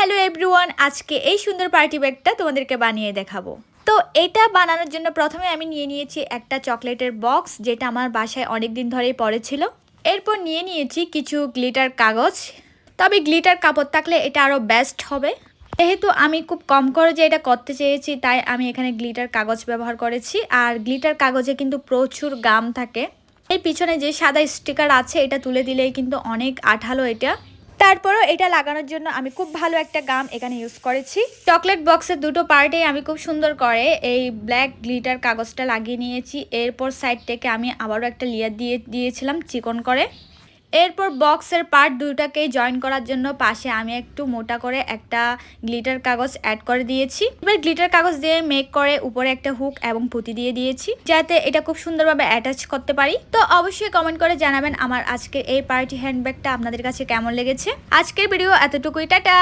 Hello everyone, আজকে এই সুন্দর পার্টি ব্যাগটা তোমাদেরকে বানিয়ে দেখাবো। তো এটা বানানোর জন্য প্রথমে আমি নিয়ে নিয়েছি একটা চকলেটের বক্স, যেটা আমার বাসায় অনেক দিন ধরেই পড়ে ছিল। এরপর নিয়ে নিয়েছি কিছু গ্লিটার কাগজ, তবে গ্লিটার কাপড় থাকলে এটা আরও বেস্ট হবে। যেহেতু আমি খুব কম খরচে এটা করতে চেয়েছি, তাই আমি এখানে গ্লিটার কাগজ ব্যবহার করেছি। আর গ্লিটার কাগজে কিন্তু প্রচুর গাম থাকে। এই পিছনে যে সাদা স্টিকার আছে, এটা তুলে দিলেই কিন্তু অনেক আঠালো এটা। তারপরও এটা লাগানোর জন্য আমি খুব ভালো একটা গাম এখানে ইউজ করেছি। চকলেট বক্সের দুটো পার্টে আমি খুব সুন্দর করে এই ব্ল্যাক গ্লিটার কাগজটা লাগিয়ে নিয়েছি। এরপর সাইড থেকে আমি আবারও একটা লেয়ার দিয়েছিলাম চিকন করে। এরপর বক্সের পার্ট দুটাকেই জয়েন করার জন্য পাশে আমি একটু মোটা করে একটা গ্লিটার কাগজ অ্যাড করে দিয়েছি। এবার গ্লিটার কাগজ দিয়ে মেক করে উপরে একটা হুক এবং পুঁতি দিয়ে দিয়েছি, যাতে এটা খুব সুন্দরভাবে অ্যাটাচ করতে পারি। তো অবশ্যই কমেন্ট করে জানাবেন আমার আজকের এই পার্টি হ্যান্ডব্যাগটা আপনাদের কাছে কেমন লেগেছে। আজকের ভিডিও এতটুকুই, টাটা।